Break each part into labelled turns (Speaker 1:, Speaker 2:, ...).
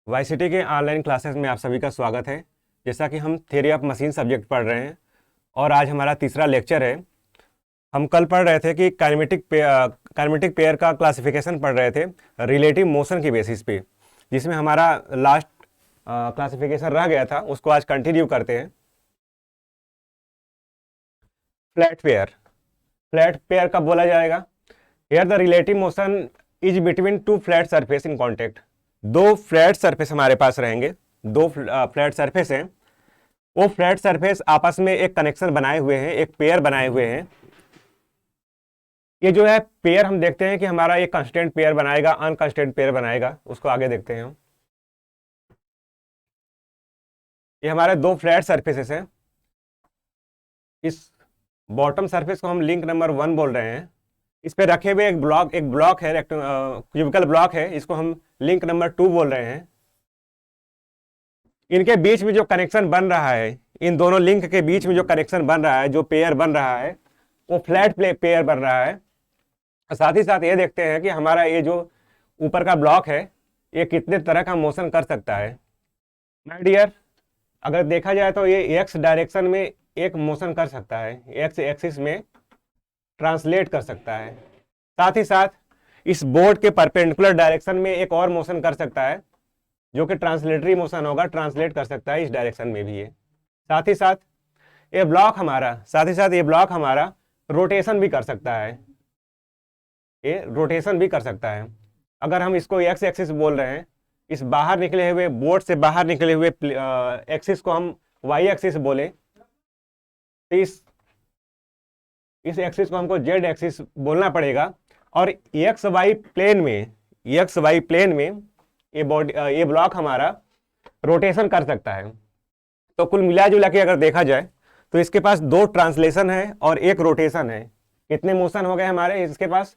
Speaker 1: YCT के online classes में आप सभी का स्वागत है। जैसा कि हम थ्योरी ऑफ मशीन सब्जेक्ट पढ़ रहे हैं और आज हमारा तीसरा लेक्चर है। हम कल पढ़ रहे थे कि काइनेमेटिक पेयर का क्लासिफिकेशन पढ़ रहे थे रिलेटिव मोशन की बेसिस पे, जिसमें हमारा लास्ट क्लासिफिकेशन रह गया था, उसको आज कंटिन्यू करते हैं। फ्लैट पेयर कब बोला जाएगा? Here the relative motion is between two flat surface in contact. दो फ्लैट सरफेस हमारे पास रहेंगे, दो फ्लैट सरफेस हैं। वो फ्लैट सरफेस आपस में एक कनेक्शन बनाए हुए हैं, एक पेयर बनाए हुए हैं। ये जो है पेयर हम देखते हैं कि हमारा एक कांस्टेंट पेयर बनाएगा, अनकांस्टेंट पेयर बनाएगा, उसको आगे देखते हैं हम। ये हमारे दो फ्लैट सरफेसेस हैं। इस बॉटम सरफेस को हम लिंक नंबर 1 बोल रहे हैं। इस पे रखे हुए एक ब्लॉक है, क्यूबिकल ब्लॉक है, इसको हम लिंक नंबर 2 बोल रहे हैं। इनके बीच में जो कनेक्शन बन रहा है, इन दोनों लिंक के बीच में जो कनेक्शन बन रहा है, जो पेयर बन रहा है, वो फ्लैट पेयर बन रहा है। साथ ही साथ ये देखते हैं कि हमारा ये जो ऊपर का ब्लॉक है, ये कितने तरह का मोशन कर सकता है। माय डियर, अगर देखा जाए तो ये एक्स डायरेक्शन में एक मोशन कर सकता है, एक्स एक्सिस में ट्रांसलेट कर सकता है। साथ ही साथ इस बोर्ड के परपेंडिकुलर डायरेक्शन में एक और मोशन कर सकता है, जो कि ट्रांसलेटरी मोशन होगा, ट्रांसलेट कर सकता है इस डायरेक्शन में भी। ये साथ ही साथ ये ब्लॉक हमारा रोटेशन भी कर सकता है। ये रोटेशन भी कर सकता है। अगर हम इसको एक्स एक्सिस बोल रहे हैं, इस बाहर निकले हुए बोर्ड से बाहर निकले हुए एक्सिस को हम वाई एक्सिस बोले, तो इस एक्सिस को हमको जेड एक्सिस बोलना पड़ेगा। और एक्स वाई प्लेन में ये ब्लॉक हमारा रोटेशन कर सकता है। तो कुल मिला जुला के अगर देखा जाए तो इसके पास दो ट्रांसलेशन है और एक रोटेशन है। कितने मोशन हो गए हमारे इसके पास?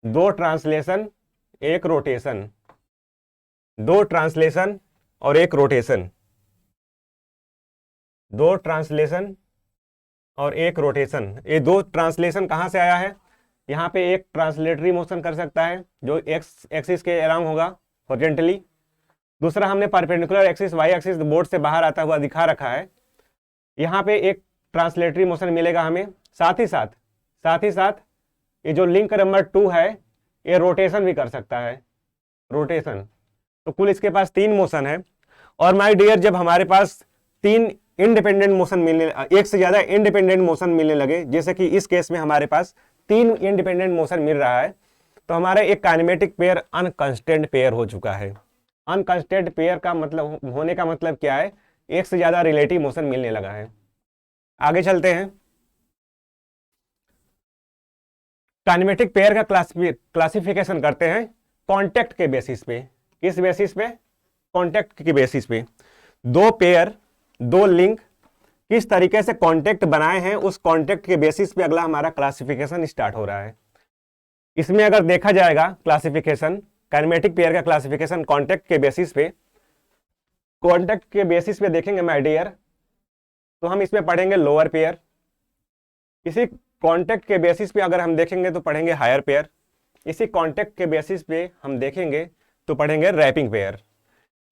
Speaker 1: दो ट्रांसलेशन, एक रोटेशन, दो ट्रांसलेशन और एक रोटेशन, दो ट्रांसलेशन और एक रोटेशन। ये दो ट्रांसलेशन कहाँ से आया है? यहाँ पे एक ट्रांसलेटरी मोशन कर सकता है जो एक्स एक्सिस के अराउंड होगा हॉरिजॉन्टली। दूसरा हमने perpendicular axis Y axis board से बाहर आता हुआ दिखा रखा है। यहाँ पे एक ट्रांसलेटरी मोशन मिलेगा हमें। साथ ही साथ ये जो लिंक नंबर 2 है, ये रोटेशन भी कर सकता है, रोटेशन। तो कुल इसके पास 3 मोशन है। और माय डियर, जब हमारे पास 3 इंडिपेंडेंट मोशन मिलने, एक से ज्यादा इंडिपेंडेंट मोशन मिलने लगे, जैसे कि इस केस में हमारे पास 3 इंडिपेंडेंट मोशन मिल रहा है, तो हमारा एक काइनेमेटिक पेयर अनकंस्टेंट पेयर हो चुका है। अनकंस्टेंट पेयर का मतलब होने का मतलब क्या है? एक से ज्यादा रिलेटिव मोशन मिलने लगा है। आगे चलते हैं। काइनेमेटिक पेयर का क्लासिफिकेशन करते हैं कांटेक्ट के बेसिस पे। किस बेसिस पे? कांटेक्ट के बेसिस पे। दो पेयर, दो लिंक किस तरीके से कांटेक्ट बनाए हैं, उस कांटेक्ट के बेसिस पे अगला हमारा क्लासिफिकेशन स्टार्ट हो रहा है। इसमें अगर देखा जाएगा क्लासिफिकेशन, काइनेमेटिक पेयर का क्लासिफिकेशन कांटेक्ट के बेसिस पे, कांटेक्ट के बेसिस पे देखेंगे माय डियर, तो हम इसमें पढ़ेंगे लोअर पेयर। इसी कांटेक्ट के बेसिस पे अगर हम देखेंगे तो पढ़ेंगे हायर पेयर। इसी कांटेक्ट के बेसिस पे हम देखेंगे तो पढ़ेंगे रैपिंग पेयर।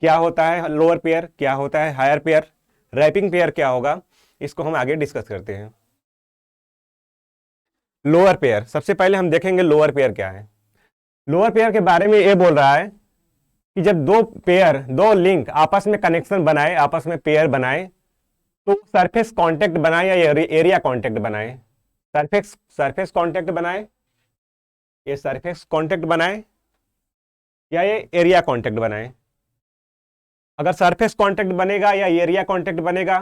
Speaker 1: क्या होता है लोअर पेयर, क्या होता है हायर पेयर, रैपिंग पेयर क्या होगा, इसको हम आगे डिस्कस करते हैं। लोअर पेयर, सबसे पहले हम देखेंगे लोअर पेयर क्या है। लोअर पेयर के बारे में ये बोल रहा है कि जब दो पेयर, दो लिंक आपस में कनेक्शन बनाए, आपस में पेयर बनाए, तो सरफेस कांटेक्ट बनाए या एरिया कांटेक्ट बनाए। सरफेस कांटेक्ट बनाए, ये सरफेस कांटेक्ट बनाए या ये एरिया कांटेक्ट बनाए। अगर सरफेस कांटेक्ट बनेगा या एरिया कांटेक्ट बनेगा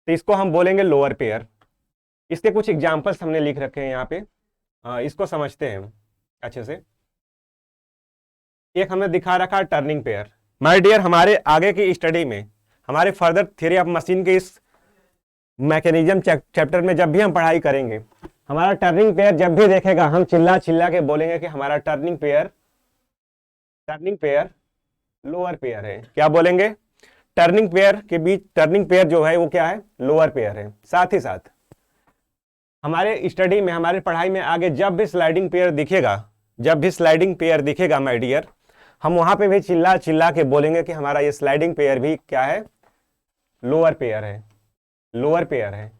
Speaker 1: तो इसको हम बोलेंगे लोअर पेयर। इसके कुछ एग्जांपल्स हमने लिख रखे हैं यहाँ पे, इसको समझते हैं अच्छे से। एक हमने दिखा रखा टर्निंग पेयर। माय डियर, हमारे आगे की स्टडी में, हमारे फर्दर थ्योरी ऑफ मशीन के इस मैकेनिज्म चैप्टर में जब भी हम पढ़ाई करेंगे, हमारा टर्निंग पेयर जब भी देखेगा, हम चिल्ला चिल्ला के बोलेंगे कि हमारा टर्निंग पेयर लोअर पेयर है। क्या बोलेंगे? टर्निंग पेयर के बीच, टर्निंग पेयर जो है वो क्या है? लोअर पेयर है। साथ ही साथ हमारे स्टडी में, हमारे पढ़ाई में आगे जब भी स्लाइडिंग पेयर दिखेगा माय डियर, हम वहां पे भी चिल्ला चिल्ला के बोलेंगे कि हमारा ये स्लाइडिंग पेयर भी क्या है, लोअर पेयर है, लोअर पेयर है।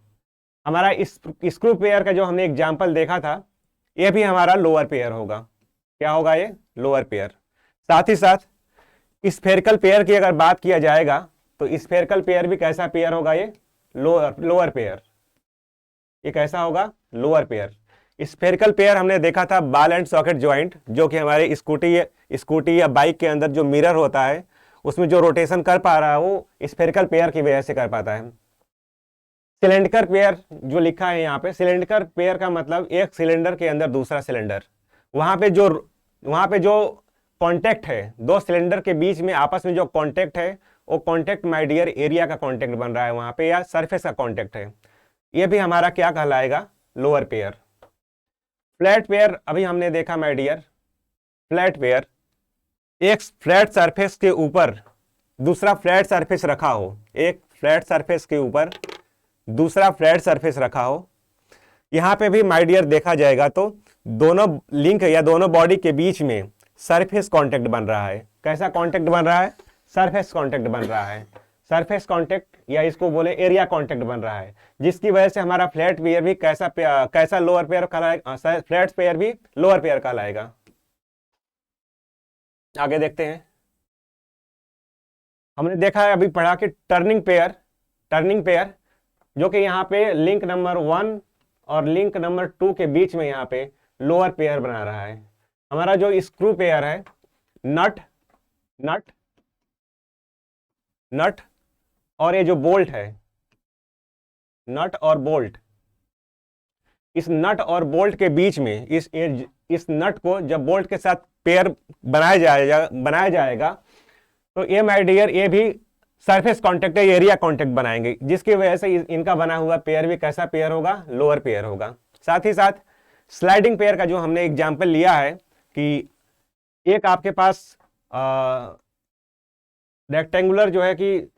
Speaker 1: हमारा इस स्क्रू पेयर का जो हमने एग्जांपल देखा था, ये भी हमारा लोअर पेयर होगा। क्या होगा ये, लोअर पेयर। साथ ही साथ स्फेरिकल पेयर की अगर बात किया जाएगा तो स्फेरिकल पेयर भी कैसा पेयर होगा, ये लोअर पेयर। ये कैसा होगा, लोअर पेयर। स्फेरिकल पेयर हमने देखा था बॉल एंड सॉकेट ज्वाइंट, जो कि हमारे स्कूटी या बाइक के अंदर जो मिरर होता है उसमें जो रोटेशन कर पा रहा है वो स्फेरिकल पेयर की वजह से कर पाता है। सिलेंडर पेयर जो लिखा है यहाँ पे, सिलेंडर पेयर का मतलब एक सिलेंडर के अंदर दूसरा सिलेंडर, वहां पे जो कांटेक्ट है, दो सिलेंडर के बीच में आपस में जो कांटेक्ट है वो कांटेक्ट माय डियर एरिया का कांटेक्ट बन रहा है वहां पे, या सरफेस का कांटेक्ट है। ये भी हमारा क्या कहलाएगा, लोअर पेयर। फ्लैट पेयर अभी हमने देखा माय डियर, फ्लैट पेयर एक फ्लैट सरफेस के ऊपर दूसरा फ्लैट सरफेस रखा हो, एक फ्लैट सरफेस के ऊपर दूसरा फ्लैट सरफेस रखा हो। यहां पे भी माय डियर देखा जाएगा तो दोनों लिंक या दोनों बॉडी के बीच में सरफेस कांटेक्ट बन रहा है। कैसा कांटेक्ट बन रहा है, सरफेस कांटेक्ट बन रहा है। सरफेस कांटेक्ट या इसको बोले एरिया कांटेक्ट बन रहा है, जिसकी वजह से हमारा फ्लैट पेयर भी कैसा लोअर पेयर कहलाएगा, फ्लैट पेयर भी लोअर पेयर कहलाएगा। आगे देखते हैं। हमने देखा है अभी पढ़ा कि टर्निंग पेयर जो कि यहाँ पे लिंक नंबर 1 और लिंक नंबर 2 के बीच में यहाँ पे लोअर पेयर बना रहा है। हमारा जो स्क्रू पेयर है, नट और ये जो बोल्ट है, नट और बोल्ट, इस नट और बोल्ट के बीच में इस नट को जब बोल्ट के साथ पेयर बनाया जाएगा तो ये माय डियर ये भी सरफेस कांटेक्ट है, एरिया कांटेक्ट बनाएंगे, जिसकी वजह से इनका बना हुआ पेयर भी कैसा पेयर होगा, लोअर पेयर होगा। साथ ही साथ स्लाइडिंग पेयर का जो हमने एग्जांपल लिया है कि एक आपके पास रेक्टेंगुलर जो है कि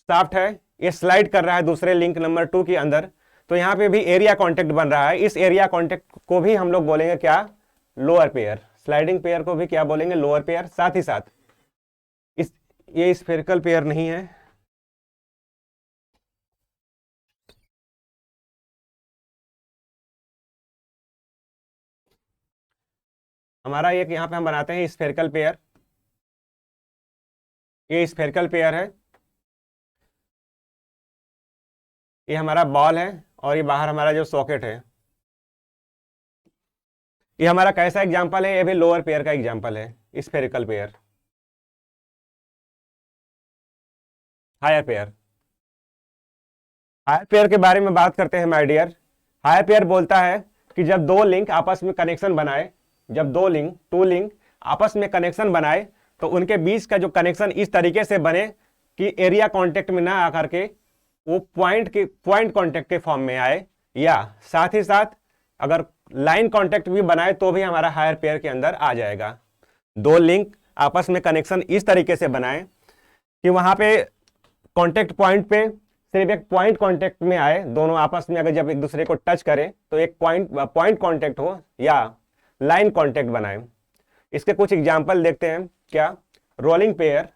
Speaker 1: शाफ्ट है, ये स्लाइड कर रहा है दूसरे लिंक नंबर 2 के अंदर, तो यहाँ पे भी एरिया कांटेक्ट बन रहा है। इस एरिया कांटेक्ट को भी हम लोग बोलेंगे क्या, लोअर पेयर। स्लाइडिंग पेयर को भी क्या बोलेंगे, लोअर पेयर। साथ ही साथ ये स्फेरिकल पेयर नहीं है, हमारा एक यहाँ पे हम बनाते हैं स्फेरिकल पेयर। ये स्फेरिकल पेयर है, ये हमारा बॉल है और ये बाहर हमारा जो सॉकेट है। ये हमारा कैसा एग्जांपल है, ये भी लोअर पेयर का एग्जांपल है, spherical pair. Higher pair, higher pair के बारे में बात करते हैं माय डियर। हायर पेयर बोलता है कि जब दो लिंक आपस में कनेक्शन बनाए, जब टू लिंक आपस में कनेक्शन बनाए तो उनके बीच का जो कनेक्शन इस तरीके से बने कि एरिया कांटेक्ट में ना आकर के वो पॉइंट कांटेक्ट के फॉर्म में आए, या साथ ही साथ अगर लाइन कांटेक्ट भी बनाए तो भी हमारा हायर पेयर के अंदर आ जाएगा। दो लिंक आपस में कनेक्शन इस तरीके से बनाए कि वहां पे कांटेक्ट पॉइंट पे सिर्फ एक पॉइंट कांटेक्ट में आए, दोनों आपस में अगर जब एक दूसरे को टच करें तो एक पॉइंट कांटेक्ट हो या लाइन कांटेक्ट बनाए। इसके कुछ एग्जांपल देखते हैं। क्या, रोलिंग पेयर।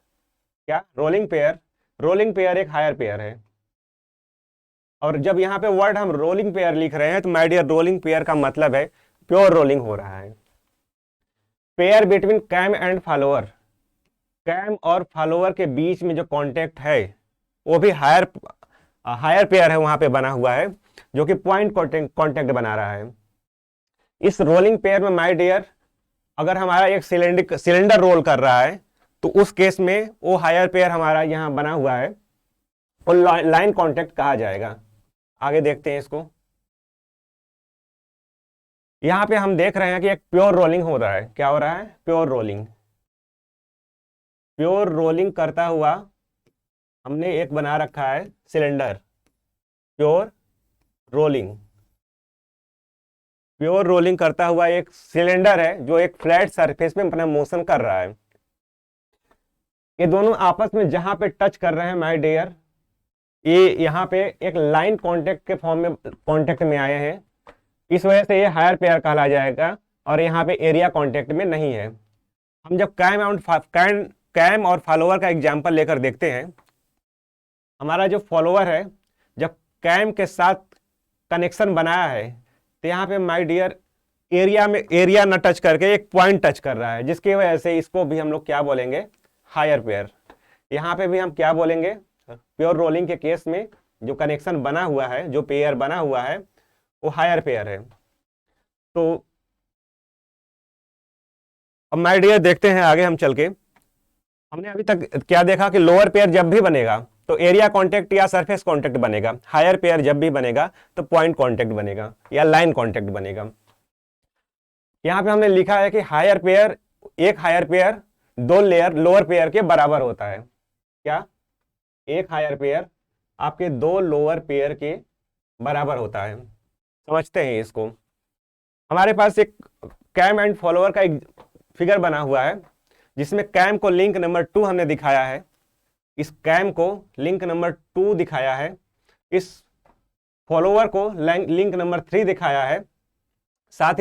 Speaker 1: क्या, रोलिंग पेयर एक हायर पेयर है। और जब यहाँ पे वर्ड हम रोलिंग पेयर लिख रहे हैं तो माय डियर रोलिंग पेयर का मतलब है प्योर रोलिंग हो रहा है। Pair between cam and follower, cam और फॉलोअर के बीच में जो कांटेक्ट है वो भी हायर पेयर है, वहां पे बना हुआ है, जो कि पॉइंट कांटेक्ट बना रहा है। इस रोलिंग पेयर में माय डियर अगर हमारा एक सिलेंडर रोल कर रहा है तो उस केस में वो हायर पेयर हमारा यहाँ बना हुआ है और लाइन कांटेक्ट कहा जाएगा। आगे देखते हैं इसको। यहां पे हम देख रहे हैं कि एक प्योर रोलिंग हो रहा है। क्या हो रहा है, प्योर रोलिंग। प्योर रोलिंग करता हुआ हमने एक बना रखा है सिलेंडर, प्योर रोलिंग करता हुआ एक सिलेंडर है जो एक फ्लैट सरफेस में अपना मोशन कर रहा है। ये दोनों आपस में जहां पे टच कर रहे हैं माय डियर, ये यहाँ पे एक लाइन कांटेक्ट के फॉर्म में कांटेक्ट में आए हैं, इस वजह से ये हायर पेयर कहला जाएगा और यहाँ पे एरिया कांटेक्ट में नहीं है। हम जब कैम और फॉलोअर का एग्जाम्पल लेकर देखते हैं, हमारा जो फॉलोअर है जब कैम के साथ कनेक्शन बनाया है तो यहाँ पे माय डियर एरिया न टच करके एक पॉइंट टच कर रहा है, जिसकी वजह से इसको भी हम लोग क्या बोलेंगे, हायर पेयर। यहाँ पे भी हम क्या बोलेंगे, प्योर रोलिंग के केस में जो कनेक्शन बना हुआ है, जो पेयर बना हुआ है वो हायर पेयर है। तो अब माय डियर देखते हैं आगे हम चल के। हमने अभी तक क्या देखा कि लोअर पेयर जब भी बनेगा तो एरिया कांटेक्ट या सरफेस कांटेक्ट बनेगा, हायर पेयर जब भी बनेगा तो पॉइंट कांटेक्ट बनेगा या लाइन कांटेक्ट बनेगा। यहां पे हमने लिखा है कि हायर पेयर, एक हायर पेयर दो लेयर लोअर पेयर के बराबर होता है। क्या? एक हायर पेयर आपके दो लोअर पेयर के बराबर होता है। समझते हैं इसको। हमारे पास एक कैम एंड फॉलोअर का एक फिगर बना हुआ है जिसमें कैम को लिंक नंबर 2 हमने दिखाया है, इस कैम को लिंक नंबर 2 दिखाया है, इस फॉलोअर को लिंक नंबर 3 दिखाया है। साथ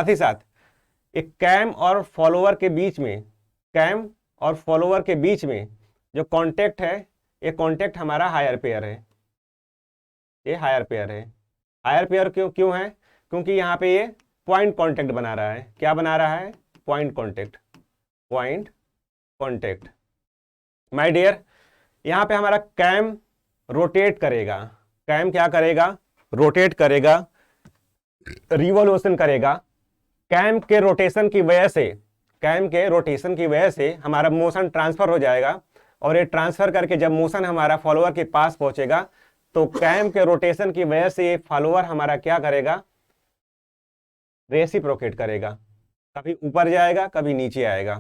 Speaker 1: ही साथ एक कैम और फॉलोअर के बीच में, कैम और फॉलोअर के बीच में जो कांटेक्ट है, ये कांटेक्ट हमारा हायर पेयर है, ये हायर पेयर है। हायर पेयर क्यों है? क्योंकि यहाँ पे ये पॉइंट कांटेक्ट बना रहा है। क्या बना रहा है? Point contact, point contact. My dear, यहाँ पे हमारा कैम रोटेट करेगा। कैम क्या करेगा? रोटेट करेगा, रिवॉल्यूशन करेगा। कैम के रोटेशन की वजह से, कैम के रोटेशन की वजह से हमारा मोशन ट्रांसफर हो जाएगा, और ये ट्रांसफर करके जब मोशन हमारा फॉलोअर के पास पहुंचेगा तो कैम के रोटेशन की वजह से ये फॉलोअर हमारा क्या करेगा? रेसिप्रोकेट करेगा, कभी ऊपर जाएगा कभी नीचे आएगा।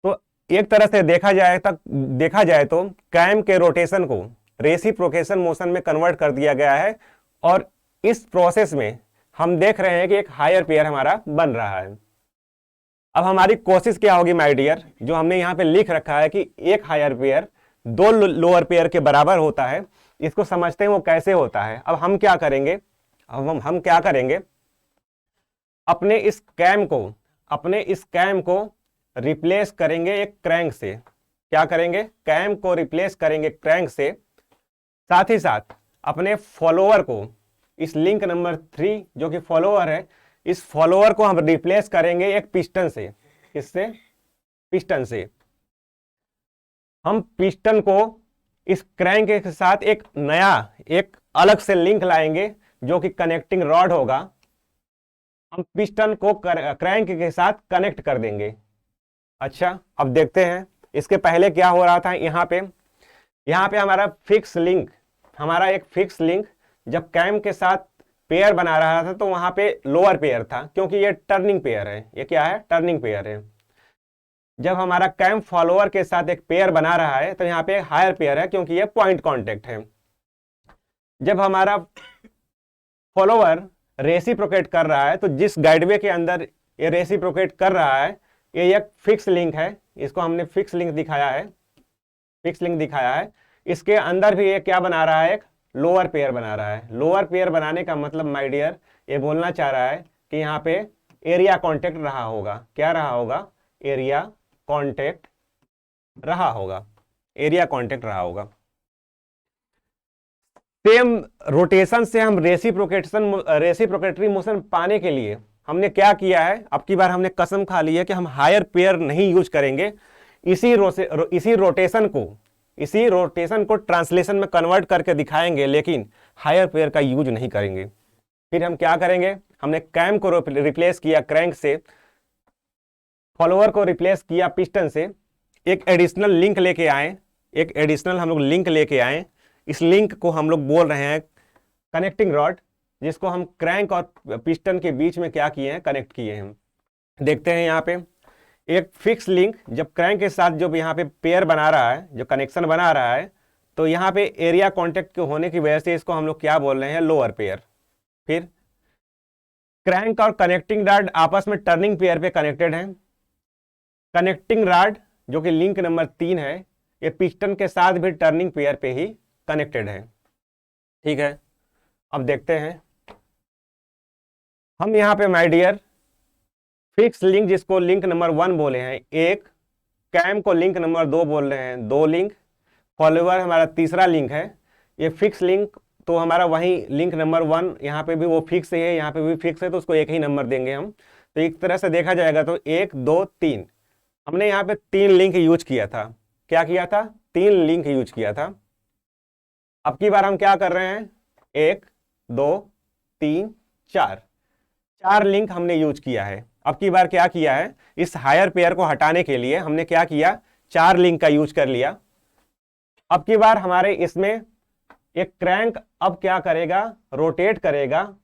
Speaker 1: तो एक तरह से देखा जाए तो कैम के रोटेशन को रेसिप्रोकेशन मोशन में कन्वर्ट कर दिया गया है, और इस प्रोसेस में हम देख रहे हैं कि एक हायर पेयर हमारा बन रहा है। अब हमारी कोशिश क्या होगी माय डियर, जो हमने यहाँ पे लिख रखा है कि एक हायर पेयर दो लोअर पेयर के बराबर होता है, इसको समझते हैं वो कैसे होता है। अब हम क्या करेंगे, हम क्या करेंगे, अपने इस कैम को रिप्लेस करेंगे एक क्रैंक से। क्या करेंगे? कैम को रिप्लेस करेंगे क्रैंक से। साथ ही साथ अपने फॉलोअर को, इस लिंक नंबर 3 जो कि फॉलोअर है, इस फॉलोअर को हम रिप्लेस करेंगे एक पिस्टन से। किससे? पिस्टन से। हम पिस्टन को इस क्रैंक के साथ एक अलग से लिंक लाएंगे जो कि कनेक्टिंग रॉड होगा। हम पिस्टन को क्रैंक के साथ कनेक्ट कर देंगे। अच्छा, अब देखते हैं इसके पहले क्या हो रहा था। यहाँ पे हमारा एक फिक्स लिंक जब कैम के साथ पेयर बना रहा था तो वहां पे लोअर पेयर था, क्योंकि ये टर्निंग पेयर है। ये क्या है? टर्निंग पेयर है। जब हमारा कैम फॉलोअर के साथ एक पेयर बना रहा है तो यहाँ पे हायर पेयर है, क्योंकि ये पॉइंट कांटेक्ट है। जब हमारा फॉलोअर रेसिप्रोकेट कर रहा है तो जिस गाइडवे के अंदर ये रेसिप्रोकेट कर रहा है, ये एक फिक्स लिंक है। इसको हमने फिक्स लिंक दिखाया है। इसके अंदर भी ये क्या बना रहा है? एक लोअर पेयर बना रहा है। लोअर पेयर बनाने का मतलब माय डियर, ये बोलना चाह रहा है कि यहाँ पे एरिया कांटेक्ट रहा होगा। क्या रहा होगा? एरिया कांटेक्ट रहा होगा। सेम रोटेशन से हम रेसिप्रोकेटरी मोशन पाने के लिए हमने क्या किया है, अब की बार हमने कसम खा ली है कि हम हायर पेयर नहीं यूज करेंगे। इसी रोटेशन को ट्रांसलेशन में कन्वर्ट करके दिखाएंगे, लेकिन हायर पेयर का यूज नहीं करेंगे। फिर हम क्या करेंगे? हमने कैम को रिप्लेस किया क्रैंक से, फॉलोअर को रिप्लेस किया पिस्टन से, एक एडिशनल हम लोग लिंक लेके आए। इस लिंक को हम लोग बोल रहे हैं कनेक्टिंग रॉड, जिसको हम क्रैंक और पिस्टन के बीच में क्या किए हैं? कनेक्ट किए हैं। देखते हैं यहाँ पे एक फिक्स लिंक जब क्रैंक के साथ जो यहाँ पे पेयर बना रहा है, जो कनेक्शन बना रहा है, तो यहाँ पे एरिया कांटेक्ट के होने की वजह से इसको हम लोग क्या बोल रहे हैं? Lower pair. फिर क्रैंक और कनेक्टिंग रॉड आपस में टर्निंग पेयर पे कनेक्टेड हैं। कनेक्टिंग रॉड जो कि लिंक नंबर 3 है, ये पिस्टन के साथ भी टर्निंग पेयर पे ही कनेक्टेड है। ठीक है, अब देखते हैं हम यहाँ पे माय डियर फिक्स लिंक जिसको लिंक नंबर 1 बोले हैं एक, कैम को लिंक नंबर 2 बोल रहे हैं 2 लिंक, फॉलोअर हमारा तीसरा लिंक है। ये फिक्स लिंक तो हमारा वही लिंक नंबर 1, यहाँ पे भी वो फिक्स है, यहाँ पे भी फिक्स है, तो उसको एक ही नंबर देंगे हम। तो एक तरह से देखा जाएगा तो 1 2 3 हमने यहाँ पे 3 लिंक यूज किया था। क्या किया था? 3 लिंक यूज किया था। अब की बार हम क्या कर रहे हैं? 1 2 3 4 लिंक हमने यूज किया है। अब की बार क्या किया है? इस हायर पेयर को हटाने के लिए हमने क्या किया? 4 लिंक का यूज कर लिया। अब की बार हमारे इसमें एक क्रैंक अब क्या करेगा? रोटेट करेगा।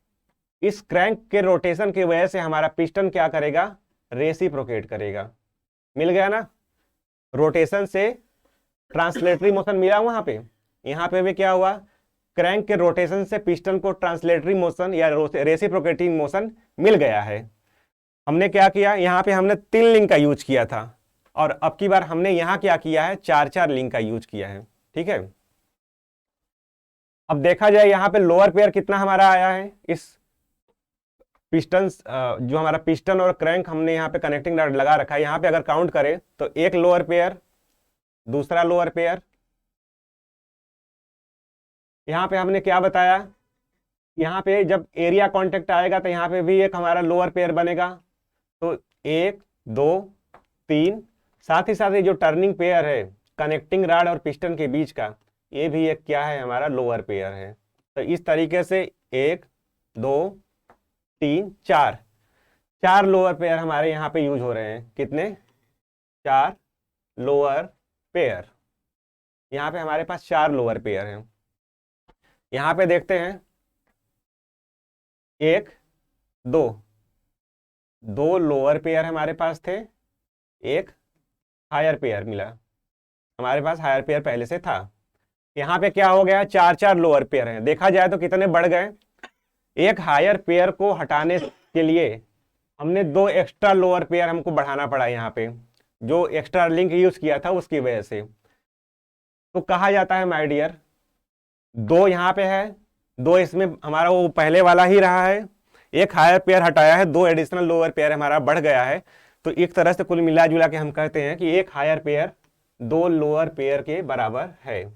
Speaker 1: इस क्रैंक के रोटेशन की वजह से हमारा पिस्टन क्या करेगा? रेसिप्रोकेट करेगा। मिल गया ना? रोटेशन से ट्रांसलेटरी मोशन मिला वहां पे। यहां पे भी क्या हुआ? क्रैंक के रोटेशन से पिस्टन को ट्रांसलेटरी मोशन या रेसिप्रोकेटिंग मोशन मिल गया है। हमने क्या किया? यहां पे हमने 3 लिंक का यूज किया था, और अब की बार हमने यहां क्या किया है? 4 लिंक का यूज किया है। ठीक है, अब देखा जाए यहां पे लोअर पेयर कितना हमारा आया है। इस पिस्टन जो हमारा पिस्टन और क्रैंक हमने यहाँ पे कनेक्टिंग रॉड लगा रखा है, यहाँ पे अगर काउंट करें तो एक लोअर पेयर, दूसरा लोअर पेयर, यहाँ पे हमने क्या बताया? यहाँ पे जब एरिया कांटेक्ट आएगा तो यहाँ पे भी एक हमारा लोअर पेयर बनेगा। तो 1 2 3, साथ ही साथ ये जो टर्निंग पेयर है कनेक्टिंग रॉड और पिस्टन के बीच का, ये भी एक क्या है? हमारा लोअर पेयर है। तो इस तरीके से 1 2 3 4 लोअर पेयर हमारे यहाँ पे यूज हो रहे हैं। कितने? 4 लोअर पेयर। यहाँ पे हमारे पास 4 लोअर पेयर हैं। यहाँ पे देखते हैं 1 2 लोअर पेयर हमारे पास थे, एक हायर पेयर मिला। हमारे पास हायर पेयर पहले से था। यहाँ पे क्या हो गया? 4 लोअर पेयर हैं। देखा जाए तो कितने बढ़ गए? एक हायर पेयर को हटाने के लिए हमने 2 एक्स्ट्रा लोअर पेयर हमको बढ़ाना पड़ा। यहाँ पे जो एक्स्ट्रा लिंक यूज किया था उसकी वजह से। तो कहा जाता है माय डियर, 2 यहाँ पे है, 2 इसमें हमारा वो पहले वाला ही रहा है, एक हायर पेयर हटाया है, 2 एडिशनल लोअर पेयर हमारा बढ़ गया है। तो एक तरह से कुल मिला जुला के हम कहते हैं कि एक हायर पेयर 2 लोअर पेयर के बराबर है।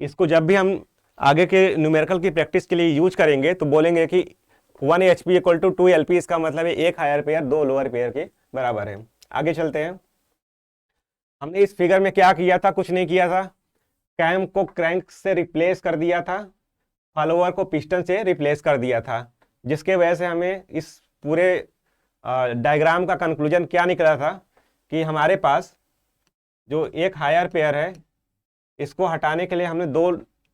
Speaker 1: इसको जब भी हम आगे के न्यूमेरिकल की प्रैक्टिस के लिए यूज करेंगे तो बोलेंगे कि 1 HP इक्वल टू 2 LP, इसका मतलब है एक हायर पेयर 2 लोअर पेयर के बराबर है। आगे चलते हैं। हमने इस फिगर में क्या किया था? कुछ नहीं किया था। कैम को क्रैंक से रिप्लेस कर दिया था, फॉलोअर को पिस्टन से रिप्लेस कर दिया था, जिसके वजह से हमें इस पूरे डायग्राम का कंक्लूजन क्या निकला था कि हमारे पास जो एक हायर पेयर है इसको हटाने के लिए हमने 2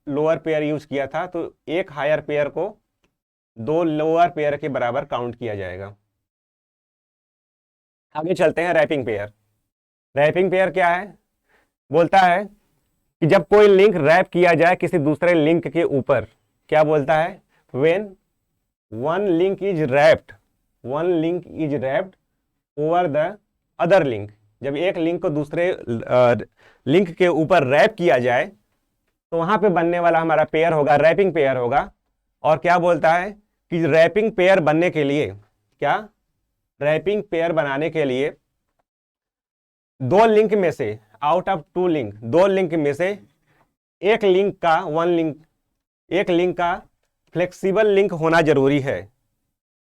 Speaker 1: लोअर पेयर यूज किया था। तो एक हायर पेयर को 2 लोअर पेयर के बराबर काउंट किया जाएगा। आगे चलते हैं। Wrapping pair. रैपिंग पेयर क्या है? बोलता है कि जब कोई लिंक रैप किया जाए किसी दूसरे लिंक के ऊपर, क्या बोलता है? When one link is wrapped over the other link. जब एक लिंक को दूसरे लिंक के ऊपर रैप किया जाए तो वहां पे बनने वाला हमारा पेयर होगा रैपिंग पेयर होगा। और क्या बोलता है कि रैपिंग पेयर बनने के लिए, क्या? रैपिंग पेयर बनाने के लिए 2 लिंक में से, आउट ऑफ 2 लिंक, 2 लिंक में से एक लिंक का फ्लेक्सिबल लिंक होना जरूरी है।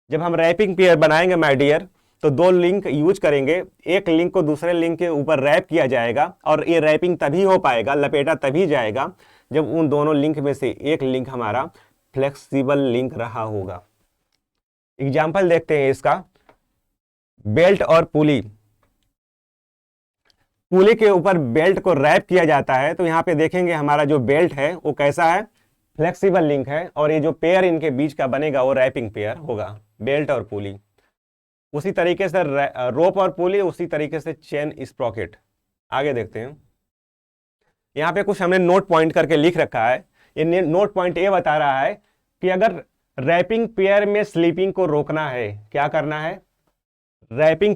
Speaker 1: जब हम रैपिंग पेयर बनाएंगे माय डियर तो 2 लिंक यूज करेंगे, एक लिंक को दूसरे लिंक के ऊपर रैप किया जाएगा, और ये रैपिंग तभी हो पाएगा, लपेटा तभी जाएगा जब उन दोनों लिंक में से एक लिंक हमारा फ्लेक्सिबल लिंक रहा होगा। एग्जाम्पल देखते हैं इसका। बेल्ट और पुली। पुली के ऊपर बेल्ट को रैप किया जाता है तो यहाँ पे देखेंगे हमारा जो बेल्ट है वो कैसा है? फ्लेक्सिबल लिंक है, और ये जो पेयर इनके बीच का बनेगा वो रैपिंग पेयर होगा, बेल्ट और पुली। उसी तरीके से रोप और पुली, उसी तरीके से चेन स्प्रॉकेट। आगे देखते हैं। यहाँ पे कुछ हमने नोट पॉइंट करके लिख रखा है। ये नोट पॉइंट ये बता रहा है कि अगर रैपिंग पेयर में स्लीपिंग को रोकना है, क्या करना है? रैपिंग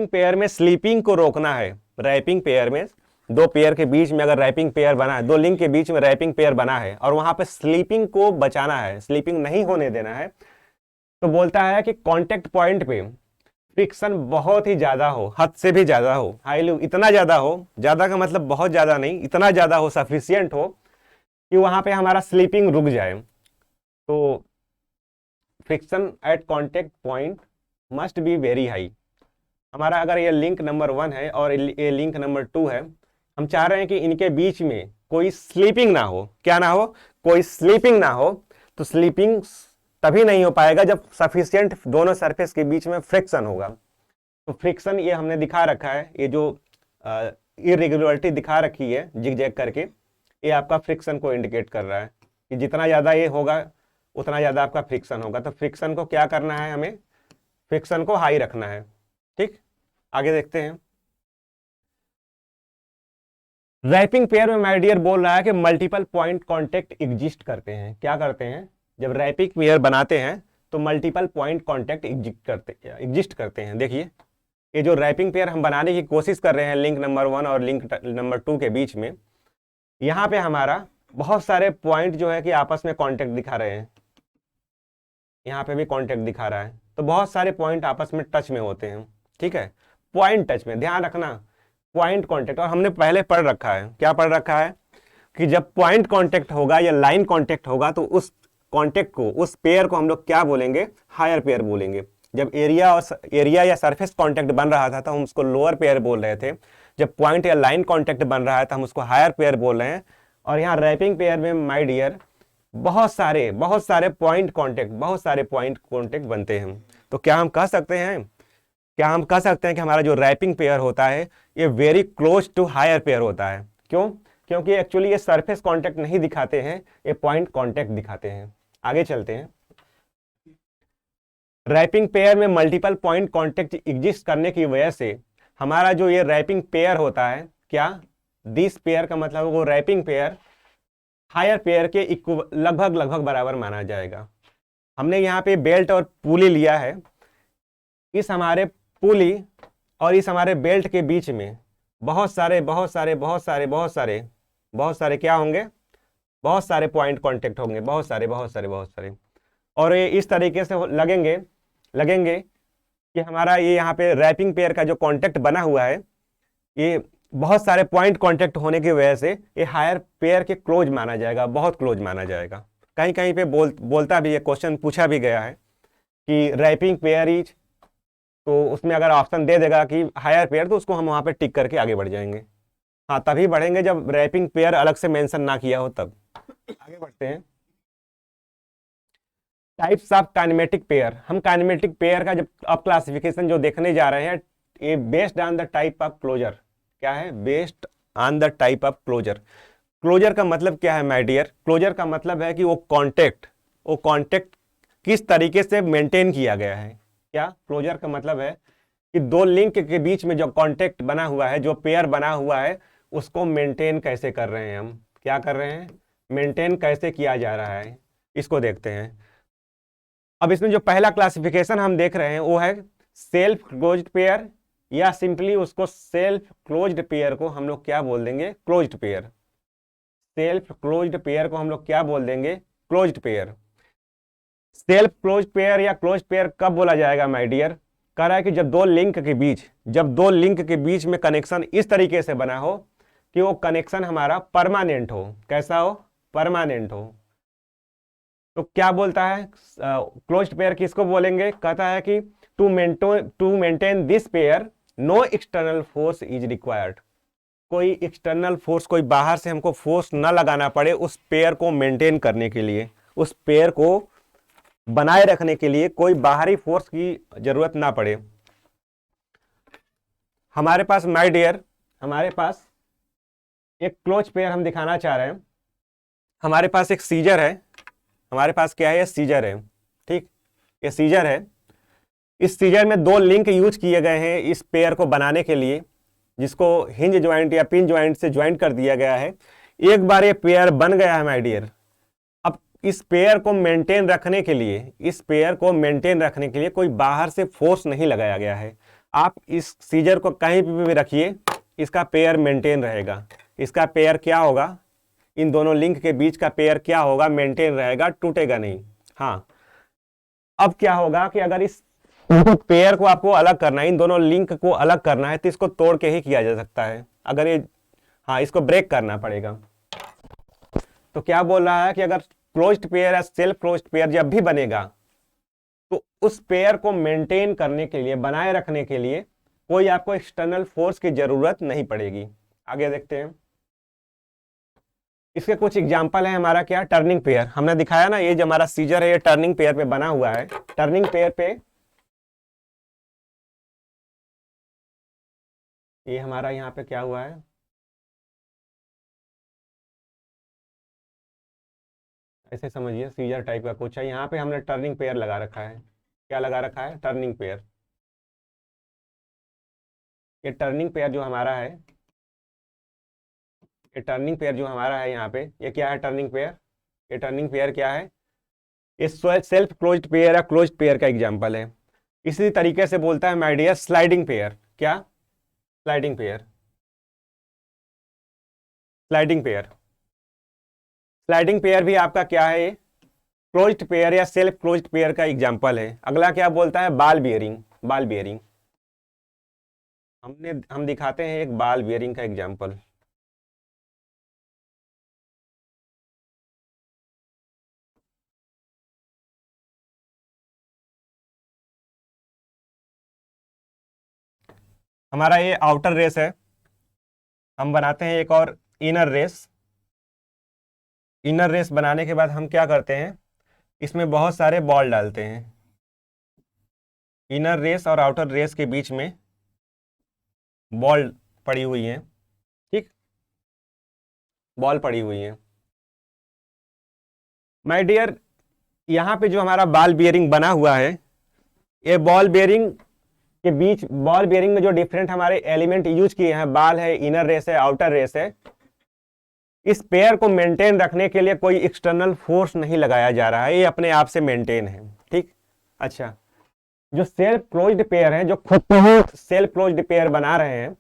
Speaker 1: पेयर में स्लीपिंग को रोकना है। रैपिंग पेयर में 2 पेयर के बीच में अगर रैपिंग पेयर बना है, 2 लिंक के बीच में रैपिंग पेयर बना है और वहां पे स्लीपिंग को बचाना है, स्लीपिंग नहीं होने देना है, तो बोलता है कि कांटेक्ट पॉइंट पे फ्रिक्शन बहुत ही ज्यादा हो, हद से भी ज्यादा हो, हाईली इतना ज्यादा हो, ज्यादा का मतलब बहुत ज्यादा नहीं, इतना ज्यादा हो, सफिशियंट हो कि वहां पे हमारा स्लीपिंग रुक जाए। तो friction at contact point must be very high. हमारा अगर ये लिंक नंबर 1 है और ये लिंक नंबर 2 है, हम चाह रहे हैं कि इनके बीच में कोई स्लीपिंग ना हो। क्या ना हो? कोई स्लीपिंग ना हो। तो स्लीपिंग तभी नहीं हो पाएगा जब सफिशियंट दोनों सरफेस के बीच में फ्रिक्शन होगा। तो फ्रिक्शन ये हमने दिखा रखा है, ये जो इरेगुलरिटी दिखा रखी है जिग-जैग करके, ये आपका फ्रिक्शन को इंडिकेट कर रहा है कि जितना ज्यादा ये होगा उतना ज्यादा आपका फ्रिक्शन होगा। तो फ्रिक्शन को क्या करना है? हमें फ्रिक्शन को हाई रखना है। ठीक, आगे देखते हैं। रैपिंग पेयर में माय डियर बोल रहा है कि मल्टीपल पॉइंट कांटेक्ट एग्जिस्ट करते हैं। क्या करते हैं? जब रैपिंग पेयर बनाते हैं तो मल्टीपल पॉइंट कांटेक्ट एग्जिस्ट करते हैं। देखिए, ये जो रैपिंग पेयर हम बनाने की कोशिश कर रहे हैं लिंक नंबर 1 और लिंक नंबर 2 के बीच में, यहाँ पे हमारा बहुत सारे पॉइंट जो है कि आपस में कांटेक्ट दिखा रहे हैं। यहाँ पे भी कांटेक्ट दिखा रहा है, तो बहुत सारे पॉइंट आपस में टच में होते हैं। ठीक है, पॉइंट टच में, ध्यान रखना, पॉइंट कांटेक्ट। और हमने पहले पढ़ रखा है, क्या पढ़ रखा है कि जब पॉइंट कांटेक्ट होगा या लाइन कांटेक्ट होगा तो उस कांटेक्ट को, उस पेयर को हम लोग क्या बोलेंगे? हायर पेयर बोलेंगे। जब एरिया या सरफेस कांटेक्ट बन रहा था तो हम उसको लोअर पेयर बोल रहे थे। जब पॉइंट या लाइन कांटेक्ट बन रहा है तो हम उसको हायर पेयर बोल रहे हैं। और यहाँ रैपिंग पेयर में माय डियर बहुत सारे पॉइंट कांटेक्ट बनते हैं। तो क्या हम कह सकते हैं कि हमारा जो रैपिंग पेयर होता है ये very close to higher pair होता है। क्यों? क्योंकि एक्चुअली ये सरफेस कांटेक्ट नहीं दिखाते हैं, ये पॉइंट कांटेक्ट दिखाते हैं। आगे चलते हैं। रैपिंग पेयर में मल्टीपल पॉइंट कांटेक्ट एग्जिस्ट करने की वजह से हमारा जो ये रैपिंग पेयर होता है, क्या दिस पेयर का मतलब वो रैपिंग पेयर हायर पेयर के लगभग बराबर माना जाएगा। हमने यहाँ पे बेल्ट और पुली लिया है। इस हमारे पुली और इस हमारे बेल्ट के बीच में बहुत सारे क्या होंगे? बहुत सारे पॉइंट कांटेक्ट होंगे, बहुत सारे। और ये इस तरीके से लगेंगे कि हमारा ये यहाँ पे रैपिंग पेयर का जो कांटेक्ट बना हुआ है, ये बहुत सारे पॉइंट कांटेक्ट होने की वजह से ये हायर पेयर के क्लोज माना जाएगा, बहुत क्लोज माना जाएगा। कहीं कहीं पे बोलता भी, ये क्वेश्चन पूछा भी गया है कि रैपिंग पेयर इज, तो उसमें अगर ऑप्शन दे देगा कि हायर पेयर तो उसको हम वहां पे टिक करके आगे बढ़ जाएंगे। हाँ, तभी बढ़ेंगे जब रैपिंग पेयर अलग से मेंशन ना किया हो तब। आगे बढ़ते हैं। Types of kinematic pair. हम काइनेमेटिक पेयर का जब अब क्लासिफिकेशन जो देखने जा रहे हैं, ये based on the type of closure. क्या है? Based on the type of closure. Closure का मतलब क्या है माय डियर? क्लोजर का मतलब है कि वो कांटेक्ट किस तरीके से मेंटेन किया गया है। क्या? क्लोजर का मतलब है कि दो लिंक के बीच में जो कांटेक्ट बना हुआ है, जो पेयर बना हुआ है, उसको मेंटेन कैसे कर रहे हैं हम? क्या कर रहे हैं? मेंटेन कैसे किया जा रहा है, इसको देखते हैं। अब इसमें जो पहला क्लासिफिकेशन हम देख रहे हैं वो है सेल्फ क्लोज्ड पेयर, या सिंपली उसको सेल्फ क्लोज्ड पेयर को हम लोग क्या बोल देंगे? Closed pair. Self closed pair को हम लोग क्या बोल देंगे? Closed pair. Self closed pair या क्लोज्ड पेयर कब बोला जाएगा माय डियर? कह रहा है कि जब दो लिंक के बीच में कनेक्शन इस तरीके से बना हो कि वो कनेक्शन हमारा परमानेंट हो। कैसा हो? परमानेंट हो। तो क्या बोलता है? क्लोज्ड पेयर किसको बोलेंगे? कहता है कि to maintain this pair no external force is required. कोई एक्सटर्नल फोर्स, कोई बाहर से हमको फोर्स ना लगाना पड़े उस पेयर को मेंटेन करने के लिए, उस पेयर को बनाए रखने के लिए कोई बाहरी फोर्स की जरूरत ना पड़े। हमारे पास माय डियर, हमारे पास एक क्लोज पेयर हम दिखाना चाह रहे हैं। हमारे पास एक सीजर है, हमारे पास क्या है? ये सीजर है। ठीक, ये सीजर है। इस सीजर में दो लिंक यूज किए गए हैं इस पेयर को बनाने के लिए, जिसको हिंज ज्वाइंट या पिन ज्वाइंट से ज्वाइंट कर दिया गया है। एक बार ये पेयर बन गया है माय डियर, अब इस पेयर को मेंटेन रखने के लिए कोई बाहर से फोर्स नहीं लगाया गया है। आप इस सीजर को कहीं भी रखिए, इसका पेयर मेंटेन रहेगा। इसका पेयर क्या होगा? इन दोनों लिंक के बीच का पेयर क्या होगा? मेंटेन रहेगा, टूटेगा नहीं। हाँ, अब क्या होगा कि अगर इस पेयर को आपको अलग करना है, इन दोनों लिंक को अलग करना है, तो इसको तोड़ के ही किया जा सकता है। अगर ये, हाँ, इसको ब्रेक करना पड़ेगा। तो क्या बोल रहा है कि अगर क्लोज्ड पेयर या सेल्फ क्लोज्ड पेयर जब भी बनेगा, तो उस पेयर को मेंटेन करने के लिए, बनाए रखने के लिए कोई आपको एक्सटर्नल फोर्स की जरूरत नहीं पड़ेगी। आगे देखते हैं। इसके कुछ एग्जांपल है। हमारा क्या, टर्निंग पेयर हमने दिखाया ना, ये जो हमारा सीजर है ये टर्निंग पेयर पे बना हुआ है। टर्निंग पेयर पे ये हमारा यहाँ पे क्या हुआ है, ऐसे समझिए सीजर टाइप का कुछ है। यहाँ पे हमने टर्निंग पेयर लगा रखा है। क्या लगा रखा है, टर्निंग पेयर। ये टर्निंग पेयर जो हमारा है, ये टर्निंग पेयर जो हमारा है यहाँ पे, ये क्या है, टर्निंग पेयर। ये टर्निंग पेयर क्या है, ये सेल्फ क्लोज्ड पेयर या क्लोज्ड पेयर का एग्जांपल है। इसी तरीके से बोलता है माय डियर स्लाइडिंग पेयर। क्या, sliding pair. Sliding pair, sliding pair भी आपका क्या है, क्लोज्ड पेयर या सेल्फ क्लोज्ड पेयर का एग्जांपल है। अगला क्या बोलता है, बॉल बियरिंग। बॉल बियरिंग हम दिखाते हैं एक बॉल बियरिंग का एग्जांपल। हमारा ये आउटर रेस है, हम बनाते हैं एक और इनर रेस। इनर रेस बनाने के बाद हम क्या करते हैं, इसमें बहुत सारे बॉल डालते हैं। इनर रेस और आउटर रेस के बीच में बॉल पड़ी हुई है, ठीक, बॉल पड़ी हुई है। माय डियर, यहाँ पे जो हमारा बॉल बियरिंग बना हुआ है, ये बॉल बियरिंग के बीच, बॉल बियरिंग में जो डिफरेंट हमारे एलिमेंट यूज किए हैं, बॉल है, इनर रेस है, आउटर रेस है, इस पेयर को मेंटेन रखने के लिए कोई एक्सटर्नल फोर्स नहीं लगाया जा रहा है, ये अपने आप से मेंटेन है, ठीक। अच्छा, जो सेल्फ क्लोज्ड पेयर है, जो खुद को ही सेल्फ क्लोज्ड पेयर बना रहे हैं,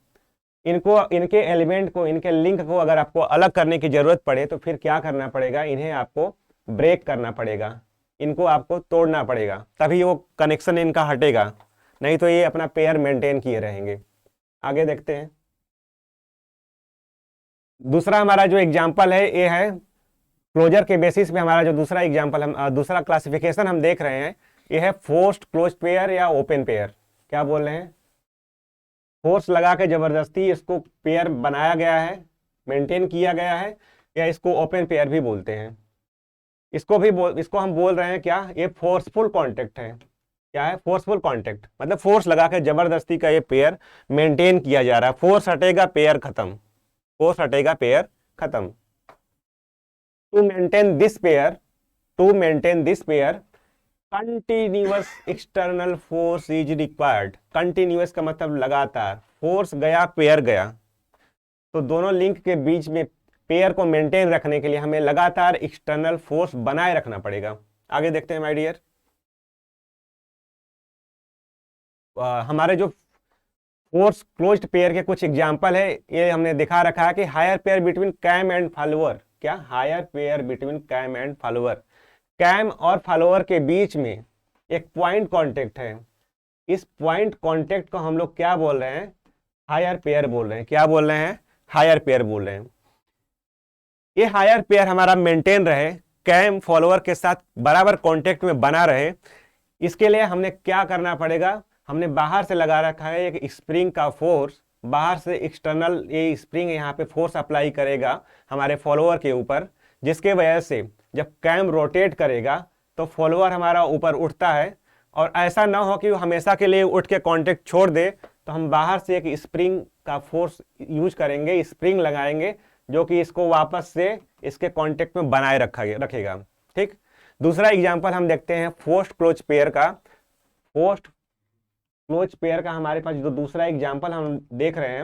Speaker 1: इनको, इनके एलिमेंट को, इनके लिंक को अगर आपको अलग करने की जरूरत पड़े तो फिर क्या करना पड़ेगा, इन्हें आपको ब्रेक करना पड़ेगा, इनको आपको तोड़ना पड़ेगा, तभी वो कनेक्शन इनका हटेगा, नहीं तो ये अपना पेयर मेंटेन किए रहेंगे। आगे देखते हैं। दूसरा हमारा जो एग्जाम्पल है ये है, क्लोजर के बेसिस पे हमारा जो दूसरा एग्जाम्पल, हम दूसरा क्लासिफिकेशन हम देख रहे हैं, ये है फोर्स्ड क्लोज पेयर या ओपन पेयर। क्या बोल रहे हैं, फोर्स लगा के जबरदस्ती इसको पेयर बनाया गया है, मेंटेन किया गया है, या इसको ओपन पेयर भी बोलते हैं। इसको हम बोल रहे हैं क्या, ये फोर्सफुल कॉन्टेक्ट है। क्या है, फोर्सफुल कॉन्टेक्ट, मतलब फोर्स लगा के जबरदस्ती का ये पेयर मेंटेन किया जा रहा है। फोर्स हटेगा पेयर खत्म, फोर्स हटेगा पेयर खत्म। To maintain this pair, to maintain this pair continuous external force is required. Continuous का मतलब लगातार, फोर्स गया पेयर गया, तो दोनों लिंक के बीच में पेयर को मेंटेन रखने के लिए हमें लगातार एक्सटर्नल फोर्स बनाए रखना पड़ेगा। आगे देखते हैं माय डियर। हमारे जो फोर्स क्लोज्ड पेयर के कुछ एग्जांपल है, ये हमने दिखा रखा है कि higher pair between cam and follower. क्या, higher pair between cam and follower. Cam और फॉलोअर के बीच में एक पॉइंट कांटेक्ट है, इस पॉइंट कांटेक्ट को हम लोग क्या बोल रहे हैं, हायर पेयर बोल रहे हैं। क्या बोल रहे हैं, हायर पेयर बोल रहे हैं। ये हायर पेयर हमारा मेंटेन रहे, कैम फॉलोअर के साथ बराबर कांटेक्ट में बना रहे, इसके लिए हमने क्या करना पड़ेगा, हमने बाहर से लगा रखा है एक स्प्रिंग का फोर्स, बाहर से एक्सटर्नल ये स्प्रिंग यहाँ पे फोर्स अप्लाई करेगा हमारे फॉलोअर के ऊपर, जिसके वजह से जब कैम रोटेट करेगा तो फॉलोअर हमारा ऊपर उठता है। और ऐसा ना हो कि वो हमेशा के लिए उठ के कांटेक्ट छोड़ दे, तो हम बाहर से एक स्प्रिंग का फोर्स यूज करेंगे, स्प्रिंग लगाएंगे, जो कि इसको वापस से इसके कांटेक्ट में बनाए रखेगा, ठीक। दूसरा एग्जांपल हम देखते हैं फोर्स्ड क्लोज पेयर का। फोर्स्ड क्लोज पेयर का हमारे पास जो दूसरा एग्जांपल हम देख रहे हैं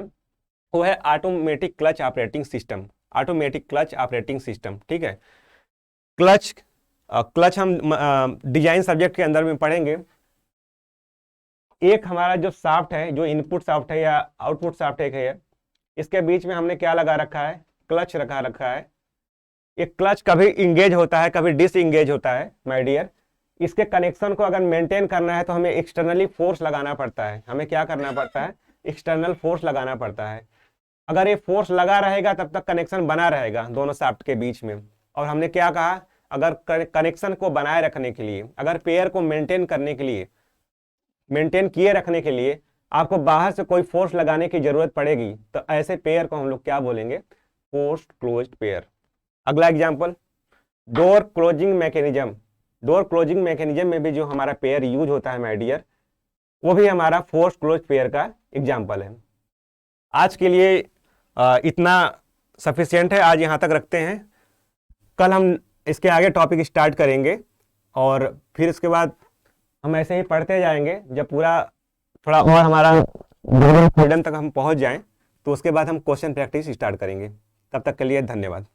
Speaker 1: वो है automatic clutch operating system. Automatic clutch operating system, ठीक है। क्लच, क्लच हम डिजाइन सब्जेक्ट के अंदर में पढ़ेंगे। एक हमारा जो शाफ्ट है, जो इनपुट शाफ्ट है या आउटपुट शाफ्ट है, इसके बीच में हमने क्या लगा रखा है, क्लच रखा है। ये क्लच कभी इंगेज होता है, कभी डिस इंगेज होता है माय डियर। इसके कनेक्शन को अगर मेंटेन करना है तो हमें एक्सटर्नली फोर्स लगाना पड़ता है। हमें क्या करना पड़ता है? एक्सटर्नल फोर्स लगाना पड़ता है। अगर ये फोर्स लगा रहेगा तब तक कनेक्शन बना रहेगा दोनों शाफ्ट के बीच में। और हमने क्या कहा, अगर कनेक्शन को बनाए रखने के लिए, अगर पेयर को मेंटेन करने के लिए, मेंटेन किए रखने के लिए आपको बाहर से कोई फोर्स लगाने की जरूरत पड़ेगी, तो ऐसे पेयर को हम लोग क्या बोलेंगे? Force closed pair. अगला example, door closing mechanism. Door closing mechanism में भी जो हमारा पेयर यूज होता है माय डियर, वो भी हमारा फोर्स क्लोज पेयर का एग्जांपल है। आज के लिए इतना सफिशिएंट है, आज यहाँ तक रखते हैं। कल हम इसके आगे टॉपिक स्टार्ट करेंगे और फिर इसके बाद हम ऐसे ही पढ़ते जाएंगे। जब पूरा थोड़ा और हमारा फ्रीडम तक हम पहुँच जाएं तो उसके बाद हम क्वेश्चन प्रैक्टिस स्टार्ट करेंगे। तब तक के लिए धन्यवाद।